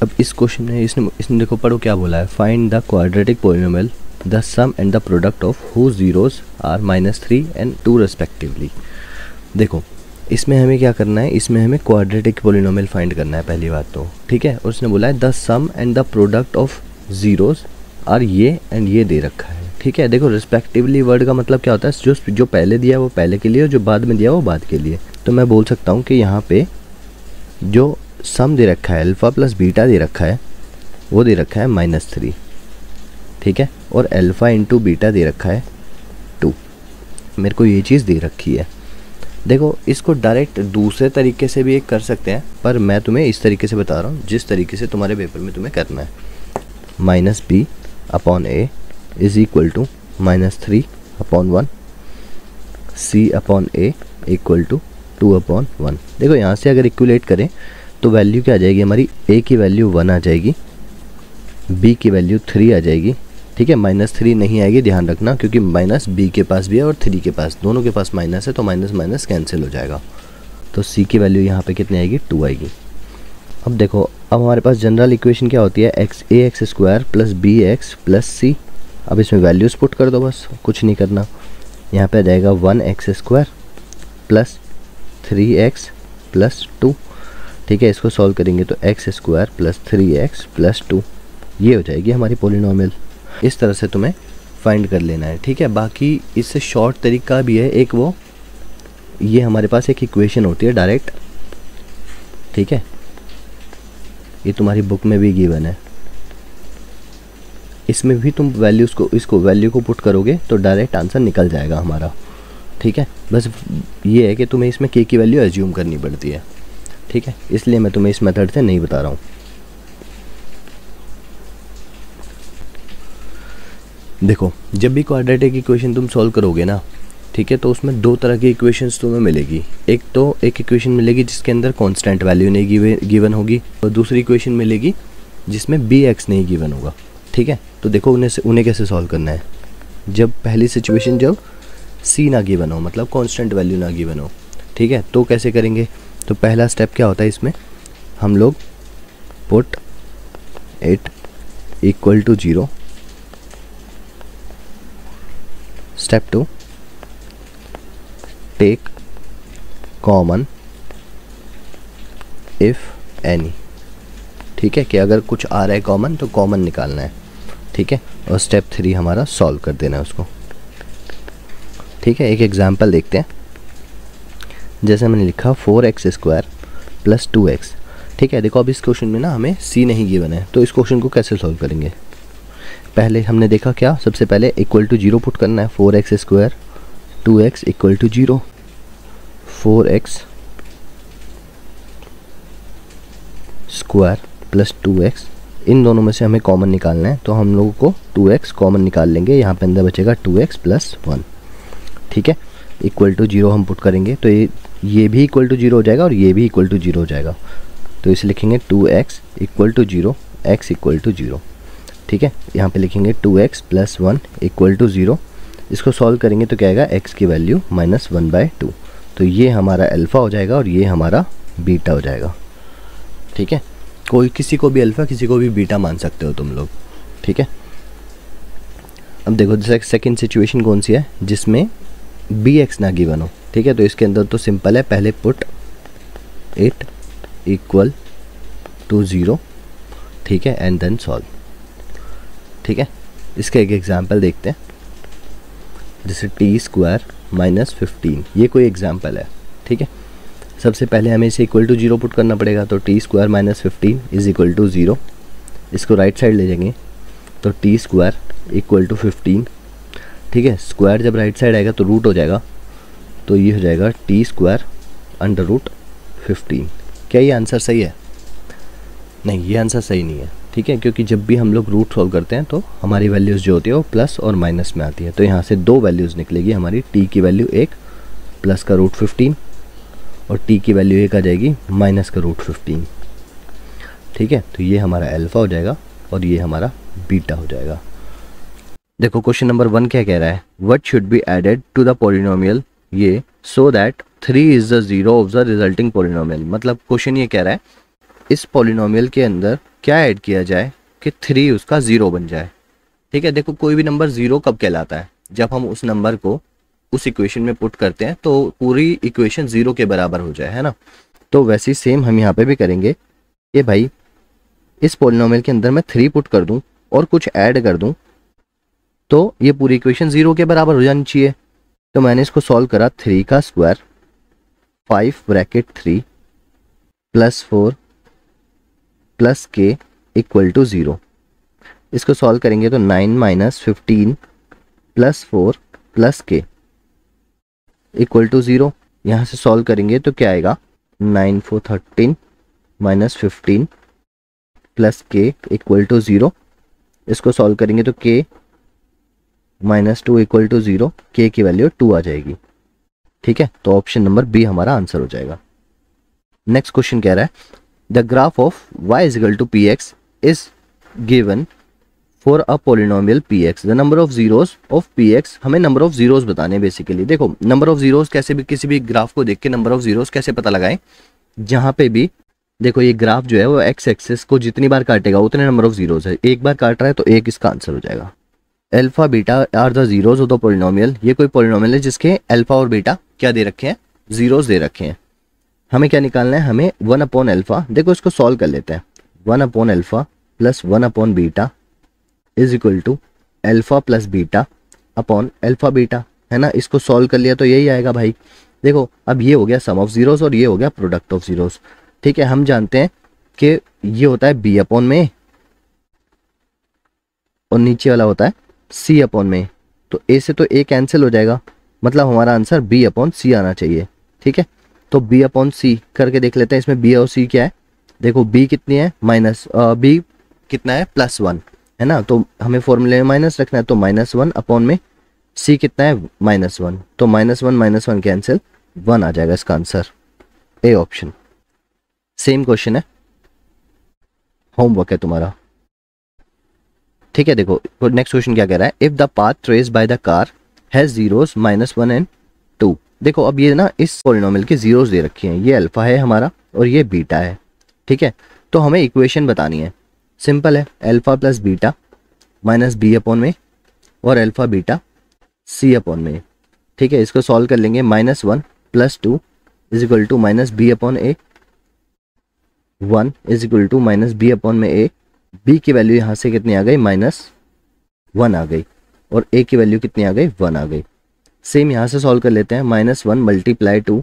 अब इस क्वेश्चन में इसने देखो पढ़ो क्या बोला है, find the quadratic polynomial the sum and the product of whose zeros are -3 and 2 respectively. देखो इसमें हमें क्या करना है, इसमें हमें क्वाड्रेटिक पॉलिनोमियल फाइंड करना है पहली बात तो। ठीक है, और उसने बोला है the sum and the product of zeros are ये एंड ये दे रखा है। ठीक है, देखो रिस्पेक्टिवली वर्ड का मतलब क्या होता है, जो पहले दिया है वो पहले के लिए और जो बाद में दिया वो बाद के लिए। तो मैं बोल सकता हूँ कि यहाँ पे जो सम दे रखा है अल्फ़ा प्लस बीटा दे रखा है वो दे रखा है -3। ठीक है, और अल्फ़ा इंटू बीटा दे रखा है 2। मेरे को ये चीज़ दे रखी है। देखो इसको डायरेक्ट दूसरे तरीके से भी एक कर सकते हैं, पर मैं तुम्हें इस तरीके से बता रहा हूँ जिस तरीके से तुम्हारे पेपर में तुम्हें करना है। -B/A is equal to -3/1, C/A equal to 2/1। देखो यहाँ से अगर इक्वलेट करें तो वैल्यू क्या आ जाएगी हमारी, A की वैल्यू 1 आ जाएगी, B की वैल्यू 3 आ जाएगी। ठीक है, -3 नहीं आएगी, ध्यान रखना, क्योंकि माइनस B के पास भी है और 3 के पास, दोनों के पास माइनस है, तो माइनस माइनस कैंसिल हो जाएगा। तो C की वैल्यू यहाँ पे कितनी आएगी, 2 आएगी। अब देखो अब हमारे पास जनरल इक्वेशन क्या होती है, ax² plus bx plus c। अब इसमें वैल्यूज़ पुट कर दो, बस कुछ नहीं करना। यहाँ पे आ जाएगा 1x² प्लस 3x प्लस 2। ठीक है, इसको सॉल्व करेंगे तो x² प्लस 3x प्लस 2 ये हो जाएगी हमारी पॉलिनोमियल। इस तरह से तुम्हें फाइंड कर लेना है। ठीक है, बाकी इससे शॉर्ट तरीका भी है एक, वो ये हमारे पास एक इक्वेशन होती है डायरेक्ट। ठीक है, ये तुम्हारी बुक में भी गिवन है, इसमें भी तुम वैल्यूज़ को, इसको वैल्यू को पुट करोगे तो डायरेक्ट आंसर निकल जाएगा हमारा। ठीक है, बस ये है कि तुम्हें इसमें k की वैल्यू एज्यूम करनी पड़ती है। ठीक है, इसलिए मैं तुम्हें इस मेथड से नहीं बता रहा हूँ। देखो जब भी क्वाड्रेटिक इक्वेशन तुम सॉल्व करोगे ना, ठीक है, तो उसमें दो तरह की इक्वेशंस तुम्हें मिलेगी। एक तो एक इक्वेशन मिलेगी जिसके अंदर कांस्टेंट वैल्यू नहीं गिवन होगी, और दूसरी इक्वेशन मिलेगी जिसमें bx नहीं गिवन होगा। ठीक है, तो देखो उन्हें कैसे सॉल्व करना है। जब पहली सिचुएशन जब c ना गिवन हो, मतलब कांस्टेंट वैल्यू ना गिवन हो, ठीक है, तो कैसे करेंगे। तो पहला स्टेप क्या होता है, इसमें हम लोग put it equal to 0। Step 2, take common if any. ठीक है, कि अगर कुछ आ रहा है कॉमन तो कॉमन निकालना है। ठीक है, और स्टेप 3 हमारा सॉल्व कर देना है उसको। ठीक है, एक एग्जांपल देखते हैं। जैसे मैंने लिखा 4x² प्लस 2x। ठीक है, देखो अब इस क्वेश्चन में ना हमें c नहीं गिवन है, तो इस क्वेश्चन को कैसे सॉल्व करेंगे। पहले हमने देखा क्या, सबसे पहले इक्वल टू 0 पुट करना है। 4x² 2x equal to 0। 4x² plus 2x, इन दोनों में से हमें कॉमन निकालना है, तो हम लोगों को 2x कॉमन निकाल लेंगे। यहाँ पे अंदर बचेगा 2x प्लस 1। ठीक है, इक्वल टू 0 हम पुट करेंगे तो ये भी इक्वल टू 0 हो जाएगा और ये भी इक्वल टू 0 हो जाएगा। तो इसे लिखेंगे 2x equal to 0, x equal to 0। ठीक है, यहाँ पे लिखेंगे 2x प्लस 1 इक्वल टू 0। इसको सॉल्व करेंगे तो क्या आएगा, x की वैल्यू -1/2। तो ये हमारा अल्फ़ा हो जाएगा और ये हमारा बीटा हो जाएगा। ठीक है, कोई किसी को भी अल्फ़ा किसी को भी बीटा मान सकते हो तुम लोग। ठीक है, अब देखो सेकंड सिचुएशन कौन सी है, जिसमें bx ना गिवन हो। ठीक है, तो इसके अंदर तो सिंपल है, पहले पुट इट इक्वल टू 0। ठीक है, एंड देन सॉल्व। ठीक है, इसका एक एग्जांपल देखते हैं। जैसे t² -15, ये कोई एग्जांपल है। ठीक है, सबसे पहले हमें इसे इक्वल टू 0 पुट करना पड़ेगा, तो t² -15 इज इक्वल टू 0। इसको राइट साइड ले जाएंगे तो टी स्क्वायर इक्वल टू 15, ठीक है। स्क्वायर जब राइट साइड आएगा तो रूट हो जाएगा, तो ये हो जाएगा टी स्क्वायर अंडर रूट 15। क्या ये आंसर सही है? नहीं, ये आंसर सही नहीं है, ठीक है, क्योंकि जब भी हम लोग रूट सॉल्व करते हैं तो हमारी वैल्यूज़ जो होती है वो प्लस और माइनस में आती है। तो यहाँ से दो वैल्यूज़ निकलेगी हमारी, टी की वैल्यू 1 प्लस का रूट 15 और टी की वैल्यू 1 आ जाएगी माइनस का रूट 15, ठीक है। तो ये हमारा अल्फ़ा हो जाएगा और ये हमारा बीटा हो जाएगा। देखो क्वेश्चन नंबर 1 क्या कह रहा है, what should be added to the polynomial ये so that 3 is the zero of the resulting polynomial. मतलब क्वेश्चन ये कह रहा है इस पॉलिनोमियल के अंदर क्या ऐड किया जाए कि 3 उसका ज़ीरो बन जाए, ठीक है। देखो कोई भी नंबर ज़ीरो कब कहलाता है, जब हम उस नंबर को उस इक्वेशन में पुट करते हैं तो पूरी इक्वेशन ज़ीरो के बराबर हो जाए, है ना। तो वैसे ही सेम हम यहाँ पे भी करेंगे कि भाई इस पॉलिनोमियल के अंदर मैं 3 पुट कर दूँ और कुछ ऐड कर दूँ तो ये पूरी इक्वेशन ज़ीरो के बराबर हो जानी चाहिए। तो मैंने इसको सॉल्व करा, 3 का स्क्वायर 5 ब्रैकेट 3 प्लस 4 प्लस के इक्वल टू 0। इसको सॉल्व करेंगे तो 9 माइनस 15 प्लस 4 प्लस के इक्वल टू 0। यहाँ से सॉल्व करेंगे तो क्या आएगा, 9 4 13 माइनस 15 प्लस के इक्वल टू 0। इसको सॉल्व करेंगे तो के माइनस 2 इक्वल टू 0, के की वैल्यू 2 आ जाएगी, ठीक है। तो ऑप्शन नंबर बी हमारा आंसर हो जाएगा। नेक्स्ट क्वेश्चन कह रहा है the graph of y is equal to p x is given for a polynomial p x, the number of zeros of p x. हमें नंबर ऑफ जीरोस बताने हैं basically. देखो नंबर ऑफ जीरोस कैसे भी, किसी भी ग्राफ को देख के नंबर ऑफ जीरोस कैसे पता लगाएं, जहाँ पे भी देखो ये ग्राफ जो है वो एक्स एक्सिस को जितनी बार काटेगा उतने नंबर ऑफ जीरोस है, एक बार काट रहा है तो एक इसका आंसर हो जाएगा। Alpha beta are the zeros of the polynomial, ये कोई पोलिनोमियल है जिसके अल्फा और बीटा क्या दे रखे हैं, जीरोस दे रखे हैं। हमें क्या निकालना है, हमें 1 अपॉन अल्फा, देखो इसको सॉल्व कर लेते हैं, 1 upon alpha plus 1 upon beta is equal to alpha plus beta upon alpha beta, है ना। इसको सॉल्व कर लिया तो यही आएगा भाई। देखो अब ये हो गया सम ऑफ जीरोस और ये हो गया प्रोडक्ट ऑफ जीरोस, ठीक है। हम जानते हैं कि ये होता है बी अपॉन में और नीचे वाला होता है सी अपॉन में, तो ए से तो ए कैंसिल हो जाएगा, मतलब हमारा आंसर बी अपॉन सी आना चाहिए, ठीक है। तो बी अपॉन सी करके देख लेते हैं, इसमें बी और सी क्या है। देखो बी कितनी है, माइनस बी कितना है, +1 है ना, तो हमें फॉर्मूले में माइनस रखना है, तो -1 अपॉन में सी कितना है, -1, तो -1 कैंसिल, 1 आ जाएगा इसका answer, A option. Same question है, होमवर्क है तुम्हारा, ठीक है। देखो नेक्स्ट क्वेश्चन क्या कह रहा है, if the path trace by the car has zeros -1 and 2। देखो अब ये ना इस पॉलिनोमियल के जीरोस दे रखे हैं, ये अल्फा है हमारा और ये बीटा है, ठीक है। तो हमें इक्वेशन बतानी है, सिंपल है, alpha plus beta minus b upon में और अल्फा बीटा सी अपॉन में, ठीक है। इसको सॉल्व कर लेंगे, -1 + 2 is equal to minus b upon a, 1 is equal to minus b upon में ए। बी की वैल्यू यहाँ से कितनी आ गई, -1 आ गई और ए की वैल्यू कितनी आ गई, 1 आ गई। सेम यहाँ से सॉल्व कर लेते हैं, -1 × 2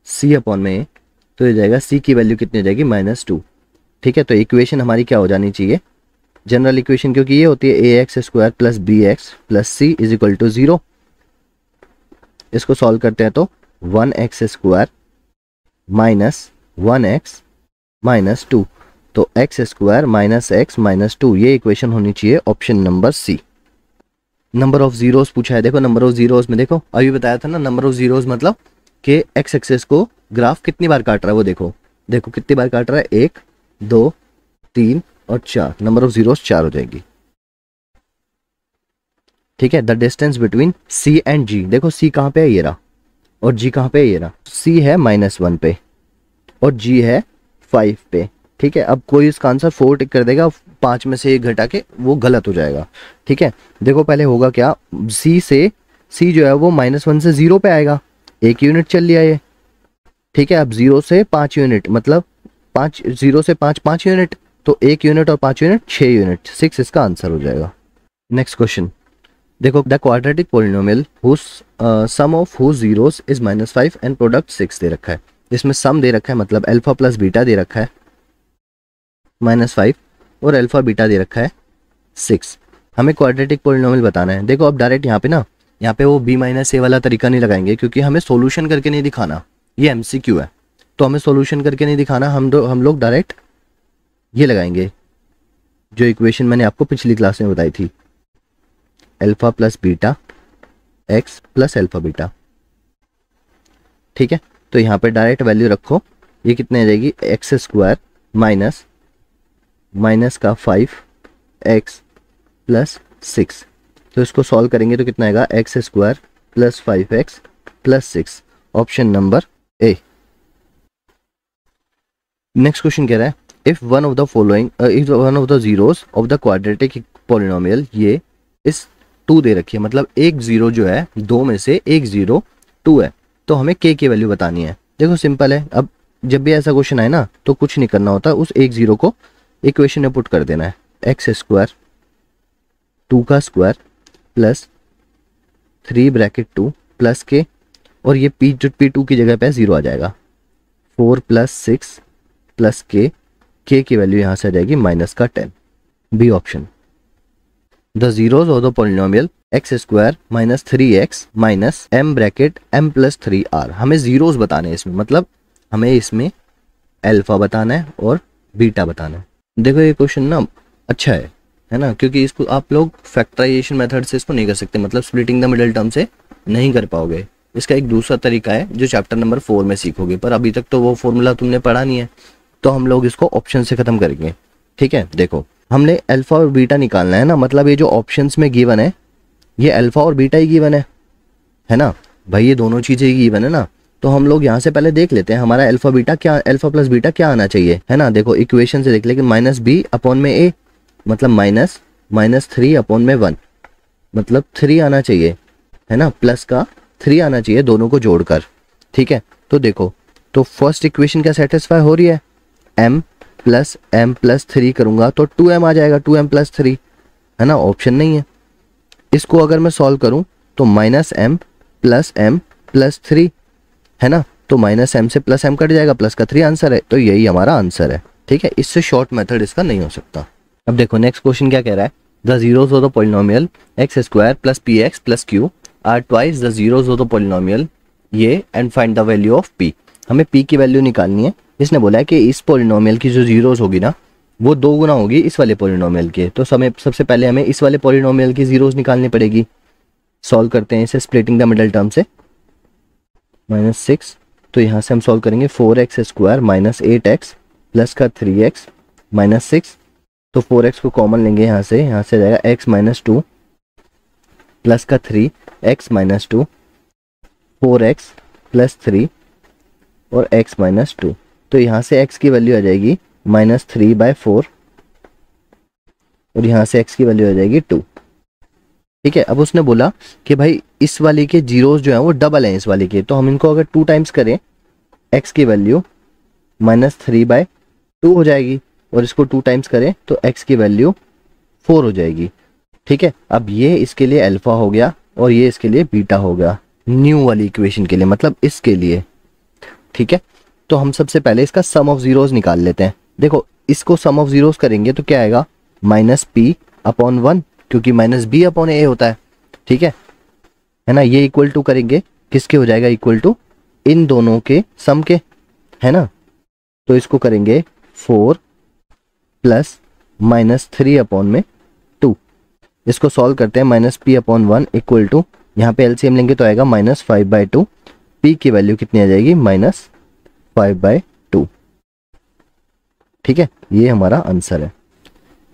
सी अपॉन में ए, तो ये जाएगा सी की वैल्यू कितनी हो जाएगी, -2, ठीक है। तो इक्वेशन हमारी क्या हो जानी चाहिए, जनरल इक्वेशन, क्योंकि ये होती है ax² + bx + c is equal to 0। इसको सॉल्व करते हैं तो 1x² - 1x - 2, तो x² - x - 2, ये इक्वेशन होनी चाहिए option number c. Number of zeros पूछा है, देखो नंबर ऑफ जीरोस में देखो अभी बताया था ना, नंबर ऑफ जीरोस मतलब कि एक्स एक्सेस को ग्राफ कितनी बार काट रहा है वो देखो, देखो कितनी बार काट रहा है, 1 2 3 और 4, नंबर ऑफ जीरोस 4 हो जाएगी, ठीक है। The distance between C and G, देखो सी कहाँ पे है, ये रहा, और जी कहाँ पे है, ये रहा। सी है -1 पे और जी है 5 पे, ठीक है। अब कोई इसका आंसर 4 टिक कर देगा, 5 में से 1 घटा के वो गलत हो जाएगा, ठीक है। देखो पहले होगा क्या, सी जो है वो -1 से 0 पे आएगा, 1 यूनिट चल लिया ये, ठीक है। अब 0 से 5 यूनिट, मतलब 0 से 5 यूनिट, तो 1 यूनिट और 5 यूनिट 6 यूनिट, 6 इसका आंसर हो जाएगा। नेक्स्ट क्वेश्चन देखो, the quadratic polynomial whose sum of whose zeros is -5 and product 6 दे रखा है। इसमें सम दे रखा है, मतलब अल्फा प्लस बीटा दे रखा है, -5 और अल्फा बीटा दे रखा है 6। हमें क्वाड्रेटिक पॉलिनोमियल बताना है। देखो अब डायरेक्ट यहाँ पे वो b-a वाला तरीका नहीं लगाएंगे, क्योंकि हमें सॉल्यूशन करके नहीं दिखाना, ये MCQ है, तो हमें सॉल्यूशन करके नहीं दिखाना। हम लोग डायरेक्ट ये लगाएंगे जो इक्वेशन मैंने आपको पिछली क्लास में बताई थी, alpha plus beta x plus alpha beta. ठीक है, तो यहाँ पे डायरेक्ट वैल्यू रखो, ये कितने आ जाएगी, एक्स स्क्वायर माइनस का 5x प्लस 6। तो इसको सॉल्व करेंगे तो कितना आएगा, x square plus 5x plus 6, option number A. Next question कह रहा है if one of the following if one of the zeros of the quadratic polynomial, ये इस 2 दे रखी है, मतलब एक जीरो जो है, 2 में से एक जीरो 2 है, तो हमें k की वैल्यू बतानी है। देखो सिंपल है, अब जब भी ऐसा क्वेश्चन आए ना तो कुछ नहीं करना होता, उस एक जीरो को इक्वेशन में पुट कर देना है, एक्स स्क्वायर 2 का स्क्वायर प्लस 3 ब्रैकेट 2 प्लस के, और ये p2 की जगह पे 0 आ जाएगा, 4 प्लस 6 प्लस के की वैल्यू यहाँ से आ जाएगी माइनस का 10, B option. The zeros of the polynomial x square minus 3x minus m bracket m plus 3r, हमें जीरोज बताने हैं इसमें, मतलब हमें इसमें अल्फा बताना है और बीटा बताना है। देखो ये क्वेश्चन ना अच्छा है ना, क्योंकि इसको आप लोग फैक्टराइजेशन मेथड से इसको नहीं कर सकते, मतलब स्प्लिटिंग द मिडिल टर्म से नहीं कर पाओगे। इसका एक दूसरा तरीका है जो चैप्टर नंबर 4 में सीखोगे, पर अभी तक तो वो फॉर्मूला तुमने पढ़ा नहीं है, तो हम लोग इसको ऑप्शन से खत्म करेंगे। ठीक है, देखो हमने अल्फा और बीटा निकालना है ना, मतलब ये जो ऑप्शंस में गिवन है ये अल्फा और बीटा ही गिवन है ना भाई, ये दोनों चीजें ही गिवन है ना। तो हम लोग यहाँ से पहले देख लेते हैं हमारा अल्फा प्लस बीटा क्या आना चाहिए, है ना। देखो इक्वेशन से देख, लेकिन माइनस बी अपॉन में ए, मतलब माइनस 3 अपॉन में 1, मतलब 3 आना चाहिए, है ना, प्लस का 3 आना चाहिए दोनों को जोड़कर। ठीक है, तो देखो तो फर्स्ट इक्वेशन क्या सेटिस्फाई हो रही है, m प्लस 3 करूंगा तो 2m आ जाएगा, 2m प्लस 3, है ना, ऑप्शन नहीं है। इसको अगर मैं सॉल्व करूं तो माइनस m प्लस 3, है ना, तो माइनस m से प्लस m कट जाएगा, प्लस का 3 आंसर है, तो यही हमारा आंसर है। ठीक है, इससे शॉर्ट मेथड इसका नहीं हो सकता। अब देखो नेक्स्ट क्वेश्चन क्या कह रहा है, the zeros of the polynomial x square plus P X plus Q are twice the zeros of the polynomial ये and find the value of p। हमें p की वैल्यू निकालनी है। इसने बोला है कि इस पॉलिनोमियल की जो जीरोस होगी ना वो 2 गुना होगी इस वाले पॉलिनोमियल के, तो सबसे पहले हमें इस वाले पॉलिनोमियल की जीरोस निकालनी पड़ेगी। सॉल्व करते हैं इसे स्प्लिटिंग द मिडल टर्म से, -6, तो यहाँ से हम सॉल्व करेंगे 4x square minus 8x plus का 3x माइनस 6, तो 4x को कॉमन लेंगे यहाँ से आ जाएगा x माइनस 2 प्लस का 3x माइनस 2, 4x प्लस 3 और x माइनस 2, तो यहाँ से x की वैल्यू आ जाएगी -3/4 और यहाँ से x की वैल्यू आ जाएगी 2। ठीक है, अब उसने बोला कि भाई इस वाले के जीरोस जो है वो डबल हैं इस वाले के, तो हम इनको अगर 2 टाइम्स करें x की वैल्यू -3/2 हो जाएगी, और इसको 2 टाइम्स करें तो x की वैल्यू 4 हो जाएगी। ठीक है, अब ये इसके लिए अल्फा हो गया और ये इसके लिए बीटा हो गया, न्यू वाली इक्वेशन के लिए, मतलब इसके लिए। ठीक है, तो हम सबसे पहले इसका सम ऑफ जीरोस निकाल लेते हैं। देखो इसको सम ऑफ जीरोस करेंगे तो क्या आएगा, -p/1, क्योंकि -b अपॉन a होता है। ठीक है ना, ये इक्वल टू करेंगे किसके हो जाएगा, इक्वल टू इन दोनों के सम के, है ना। तो इसको करेंगे 4 प्लस -3/2, इसको सॉल्व करते हैं, -p/1 इक्वल टू, यहाँ पे एलसीएम लेंगे तो आएगा -5/2, p की वैल्यू कितनी आ जाएगी, -5/2। ठीक है, ये हमारा आंसर है।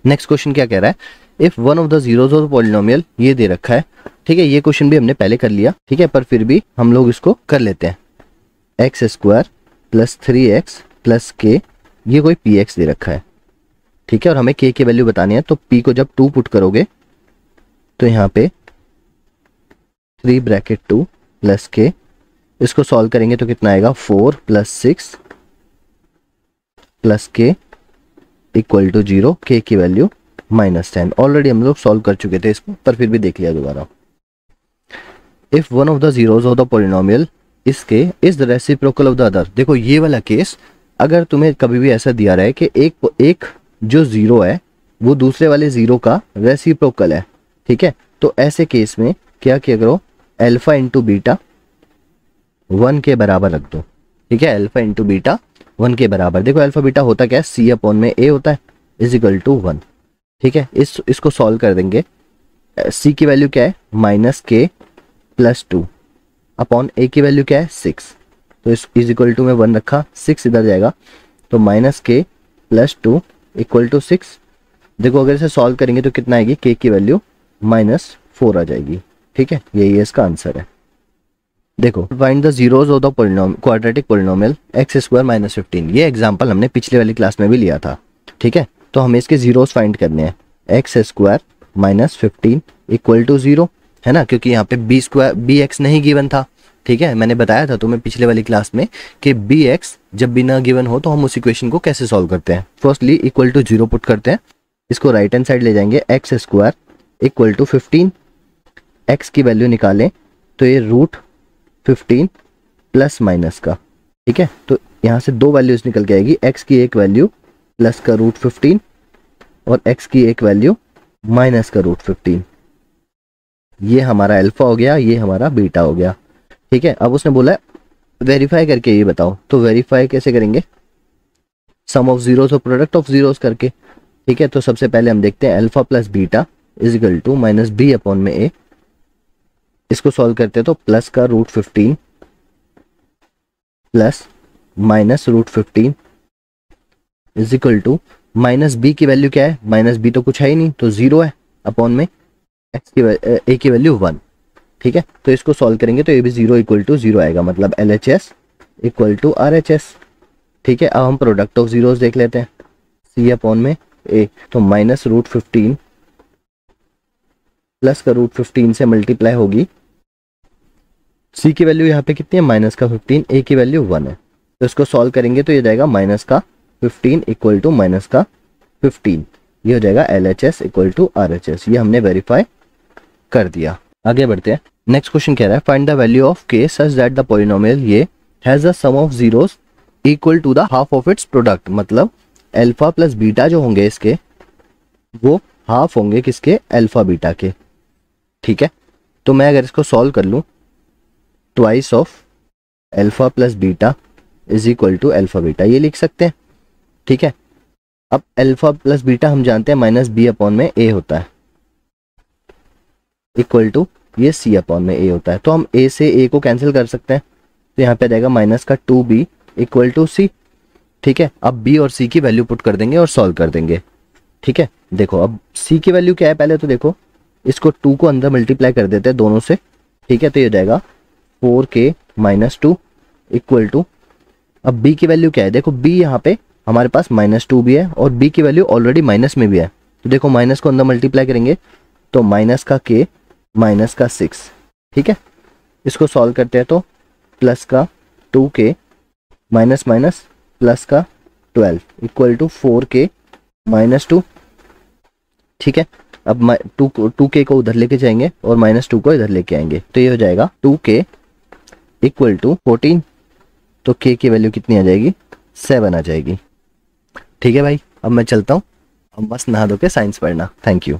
नेक्स्ट क्वेश्चन क्या कह रहा है, if one of the zeros of polynomial, ये दे रखा है। ठीक है, ये क्वेश्चन भी हमने पहले कर लिया, ठीक है, पर फिर भी हम लोग इसको कर लेते हैं। X square plus 3x plus के, ये कोई px दे रखा है। ठीक है, और हमें k की वैल्यू बतानी है, तो p को जब 2 पुट करोगे तो यहाँ पे 3 ब्रैकेट 2 प्लस के, इसको सॉल्व करेंगे तो कितना आएगा, 4 प्लस 6 प्लस के इक्वल टू 0, k की वैल्यू -10। ऑलरेडी हम लोग सॉल्व कर चुके थे इसको, पर फिर भी देख लिया दोबारा। If one of the zeros of the polynomial इसके is the reciprocal of the other. देखो ये वाला केस, अगर तुम्हें कभी भी ऐसा दिया रहा है कि एक जो जीरो है वो दूसरे वाले ज़ीरो का रेसिप्रोकल है, ठीक है। तो ऐसे केस में क्या किया करो, अल्फा इंटू बीटा 1 के बराबर रख दो, ठीक है। अल्फा इंटू बीटा 1 के बराबर, देखो अल्फा बीटा होता क्या है, सी अपॉन में ए होता है, इज इक्वल टू 1, ठीक है। इसको सॉल्व कर देंगे। सी की वैल्यू क्या है, माइनस के प्लस 2 अपॉन ए की वैल्यू क्या है 6, तो इस इज इक्वल टू में 1 रखा, 6 इधर जाएगा, तो माइनस के प्लस 2 इक्वल टू 6। देखो अगर इसे सॉल्व करेंगे तो कितना आएगी, के की वैल्यू -4 आ जाएगी, ठीक है। यही इसका आंसर है। देखो find the zeros of the quadratic polynomial x square minus 15, ये एग्जांपल हमने पिछले वाली क्लास में भी लिया था, ठीक है। तो हमें इसके जीरोस फाइंड करने हैं, x square minus 15 equal to 0, है ना, क्योंकि यहाँ पे बी स्क्वायर बी एक्स नहीं गिवन था, ठीक है। मैंने बताया था तुम्हें पिछले वाली क्लास में कि बी एक्स जब भी ना गिवन हो तो हम उस इक्वेशन को कैसे सॉल्व करते हैं। फर्स्टली इक्वल टू 0 पुट करते हैं, इसको राइट हैंड साइड ले जाएंगे, x square equal to 15, x की वैल्यू निकालें तो ये रूट 15 प्लस माइनस का, ठीक है। तो यहाँ से दो वैल्यूज निकल के आएगी, एक्स की एक वैल्यू प्लस का रूट 15 और एक्स की एक वैल्यू माइनस का रूट 15। ये हमारा अल्फा हो गया, ये हमारा बीटा हो गया, ठीक है। अब उसने बोला है वेरीफाई करके ये बताओ, तो वेरीफाई कैसे करेंगे, सम ऑफ जीरोस और प्रोडक्ट ऑफ जीरोस करके, ठीक है। तो सबसे पहले हम देखते हैं alpha plus beta is equal to minus b upon में ए, इसको सॉल्व करते हैं तो प्लस का root 15 plus minus root 15 is equal to minus b की वैल्यू क्या है, माइनस बी तो कुछ है ही नहीं तो 0 है, अपॉन में एक्स की ए की वैल्यू 1, ठीक है। तो इसको सॉल्व करेंगे तो ये भी 0 इक्वल टू 0 आएगा, मतलब LHS इक्वल टू RHS, ठीक है। अब हम प्रोडक्ट ऑफ जीरोस देख लेते हैं, सी अपॉन में ए, तो माइनस रूट 15 प्लस का रूट 15 से मल्टीप्लाई होगी, सी की वैल्यू यहाँ पे कितनी है माइनस का 15, ए की वैल्यू 1 है, तो इसको सॉल्व करेंगे तो ये जाएगा माइनस का 15 इक्वल टू माइनस का 15, ये हो जाएगा LHS इक्वल टू RHS। ये हमने वेरीफाई कर दिया। आगे बढ़ते हैं, नेक्स्ट क्वेश्चन कह रहा है find the value of k such that the polynomial ये has the sum of zeros equal to the half of its product, मतलब अल्फा प्लस बीटा जो होंगे इसके वो हाफ होंगे किसके, अल्फा बीटा के, ठीक है। तो मैं अगर इसको सॉल्व कर लूं, twice of alpha plus beta is equal to alpha beta, ये लिख सकते हैं, ठीक है। अब अल्फा प्लस बीटा हम जानते हैं माइनस बी अपॉन में ए होता है, इक्वल टू ये सी अपॉन में ए होता है, तो हम ए से ए को कैंसिल कर सकते हैं, तो यहाँ पे जाएगा माइनस का 2b इक्वल टू सी, ठीक है। अब b और c की वैल्यू पुट कर देंगे और सॉल्व कर देंगे, ठीक है। देखो अब c की वैल्यू क्या है, पहले तो देखो इसको 2 को अंदर मल्टीप्लाई कर देते हैं दोनों से, ठीक है। तो ये जाएगा 4k माइनस 2 इक्वल टू, अब b की वैल्यू क्या है, देखो b यहाँ पे हमारे पास -2 भी है और b की वैल्यू ऑलरेडी माइनस में भी है, तो देखो माइनस को अंदर मल्टीप्लाई करेंगे तो माइनस का k माइनस का 6, ठीक है। इसको सॉल्व करते हैं तो प्लस का 2k माइनस माइनस प्लस का 12 इक्वल टू 4k माइनस 2, ठीक है। अब 2k को उधर लेके जाएंगे और -2 को इधर लेके आएंगे, तो ये हो जाएगा 2k इक्वल टू 14, तो k की वैल्यू कितनी आ जाएगी, 7 आ जाएगी, ठीक है भाई। अब मैं चलता हूँ, अब बस नहा धो के साइंस पढ़ना। Thank you.